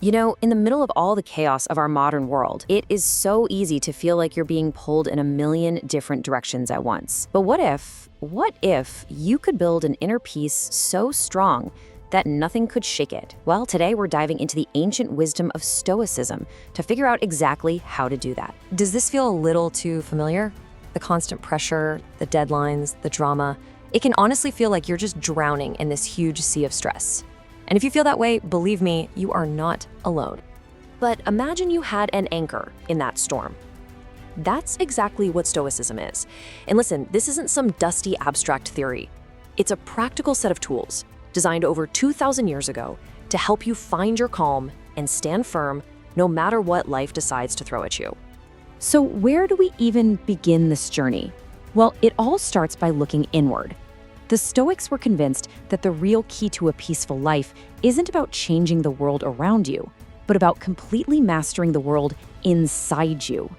You know, in the middle of all the chaos of our modern world, it is so easy to feel like you're being pulled in a million different directions at once. But what if you could build an inner peace so strong that nothing could shake it? Well, today we're diving into the ancient wisdom of Stoicism to figure out exactly how to do that. Does this feel a little too familiar? The constant pressure, the deadlines, the drama. It can honestly feel like you're just drowning in this huge sea of stress. And if you feel that way, believe me, you are not alone. But imagine you had an anchor in that storm. That's exactly what Stoicism is. And listen, this isn't some dusty abstract theory. It's a practical set of tools designed over 2,000 years ago to help you find your calm and stand firm no matter what life decides to throw at you. So where do we even begin this journey? Well, it all starts by looking inward. The Stoics were convinced that the real key to a peaceful life isn't about changing the world around you, but about completely mastering the world inside you.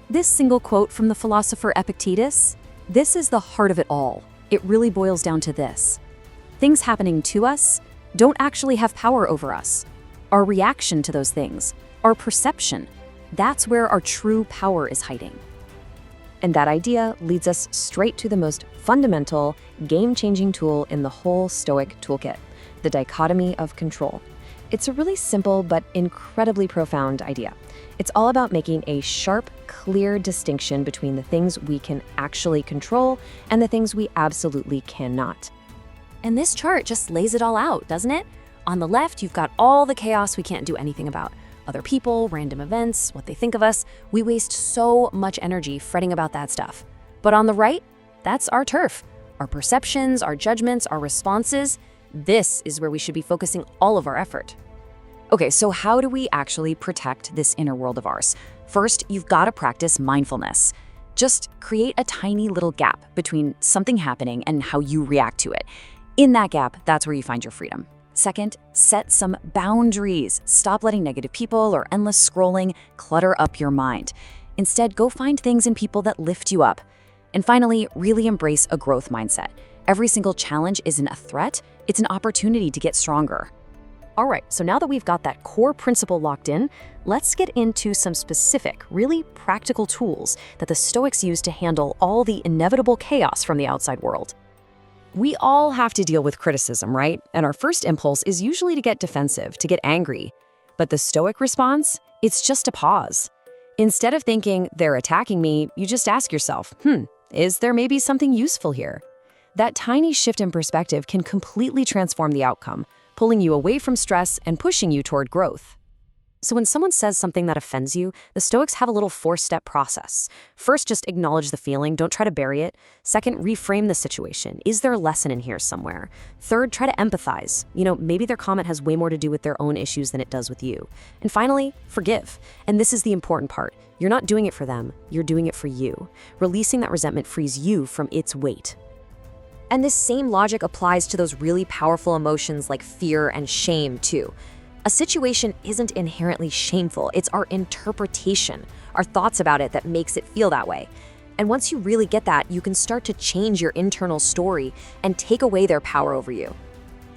This single quote from the philosopher Epictetus, this is the heart of it all. It really boils down to this. Things happening to us don't actually have power over us. Our reaction to those things, our perception, that's where our true power is hiding. And that idea leads us straight to the most fundamental, game-changing tool in the whole Stoic toolkit, the dichotomy of control. It's a really simple but incredibly profound idea. It's all about making a sharp, clear distinction between the things we can actually control and the things we absolutely cannot. And this chart just lays it all out, doesn't it? On the left, you've got all the chaos we can't do anything about. Other people, random events, what they think of us. We waste so much energy fretting about that stuff. But on the right, that's our turf. Our perceptions, our judgments, our responses. This is where we should be focusing all of our effort. Okay, so how do we actually protect this inner world of ours? First, you've got to practice mindfulness. Just create a tiny little gap between something happening and how you react to it. In that gap, that's where you find your freedom. Second, set some boundaries. Stop letting negative people or endless scrolling clutter up your mind. Instead, go find things and people that lift you up. And finally, really embrace a growth mindset. Every single challenge isn't a threat, it's an opportunity to get stronger. All right, so now that we've got that core principle locked in, let's get into some specific, really practical tools that the Stoics use to handle all the inevitable chaos from the outside world. We all have to deal with criticism, right? And our first impulse is usually to get defensive, to get angry. But the Stoic response, it's just a pause. Instead of thinking, they're attacking me, you just ask yourself, is there maybe something useful here? That tiny shift in perspective can completely transform the outcome, pulling you away from stress and pushing you toward growth. So when someone says something that offends you, the Stoics have a little 4-step process. First, just acknowledge the feeling, don't try to bury it. Second, reframe the situation. Is there a lesson in here somewhere? Third, try to empathize. Maybe their comment has way more to do with their own issues than it does with you. And finally, forgive. And this is the important part. You're not doing it for them, you're doing it for you. Releasing that resentment frees you from its weight. And this same logic applies to those really powerful emotions like fear and shame too. A situation isn't inherently shameful, it's our interpretation, our thoughts about it that makes it feel that way. And once you really get that, you can start to change your internal story and take away their power over you.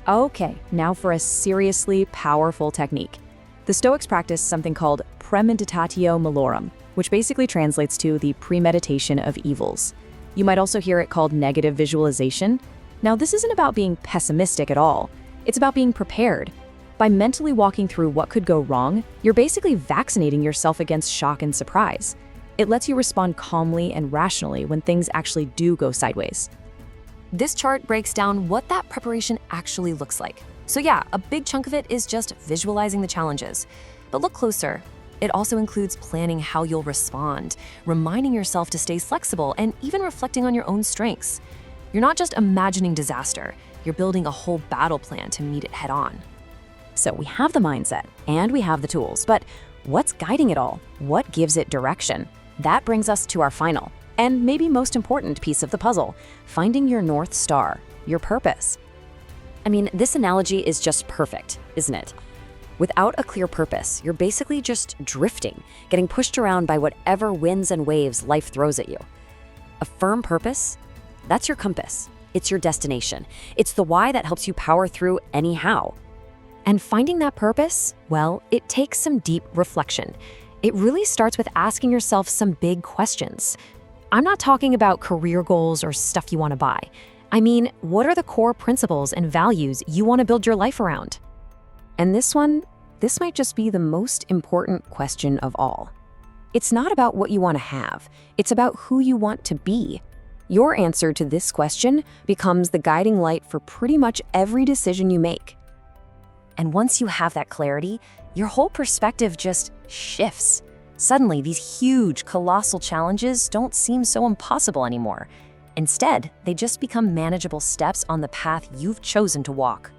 Okay, now for a seriously powerful technique. The Stoics practice something called premeditatio malorum, which basically translates to the premeditation of evils. You might also hear it called negative visualization. Now, this isn't about being pessimistic at all. It's about being prepared. By mentally walking through what could go wrong, you're basically vaccinating yourself against shock and surprise. It lets you respond calmly and rationally when things actually do go sideways. This chart breaks down what that preparation actually looks like. So yeah, a big chunk of it is just visualizing the challenges. But look closer. It also includes planning how you'll respond, reminding yourself to stay flexible, and even reflecting on your own strengths. You're not just imagining disaster, you're building a whole battle plan to meet it head on. So we have the mindset and we have the tools, but what's guiding it all? What gives it direction? That brings us to our final and maybe most important piece of the puzzle, finding your North Star, your purpose. I mean, this analogy is just perfect, isn't it? Without a clear purpose, you're basically just drifting, getting pushed around by whatever winds and waves life throws at you. A firm purpose, that's your compass. It's your destination. It's the why that helps you power through anyhow. And finding that purpose, well, it takes some deep reflection. It really starts with asking yourself some big questions. I'm not talking about career goals or stuff you want to buy. I mean, what are the core principles and values you want to build your life around? And this might just be the most important question of all. It's not about what you want to have, it's about who you want to be. Your answer to this question becomes the guiding light for pretty much every decision you make. And once you have that clarity, your whole perspective just shifts. Suddenly, these huge, colossal challenges don't seem so impossible anymore. Instead, they just become manageable steps on the path you've chosen to walk.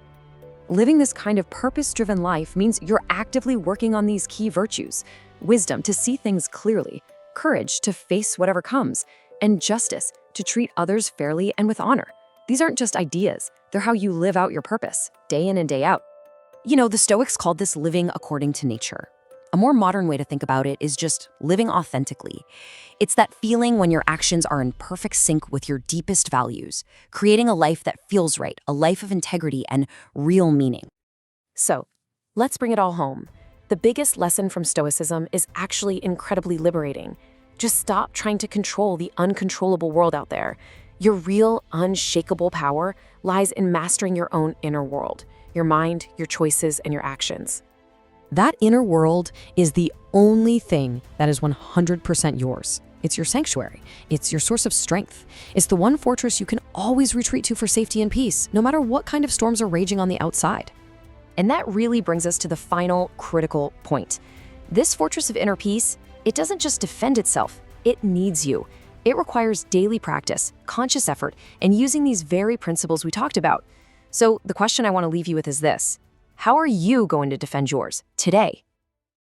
Living this kind of purpose-driven life means you're actively working on these key virtues: wisdom to see things clearly, courage to face whatever comes, and justice to treat others fairly and with honor. These aren't just ideas, they're how you live out your purpose, day in and day out. You know, the Stoics called this living according to nature. A more modern way to think about it is just living authentically. It's that feeling when your actions are in perfect sync with your deepest values, creating a life that feels right, a life of integrity and real meaning. So, let's bring it all home. The biggest lesson from Stoicism is actually incredibly liberating. Just stop trying to control the uncontrollable world out there. Your real, unshakable power lies in mastering your own inner world, your mind, your choices, and your actions. That inner world is the only thing that is 100% yours. It's your sanctuary. It's your source of strength. It's the one fortress you can always retreat to for safety and peace, no matter what kind of storms are raging on the outside. And that really brings us to the final critical point. This fortress of inner peace, it doesn't just defend itself, it needs you. It requires daily practice, conscious effort, and using these very principles we talked about. So the question I want to leave you with is this: how are you going to defend yours today?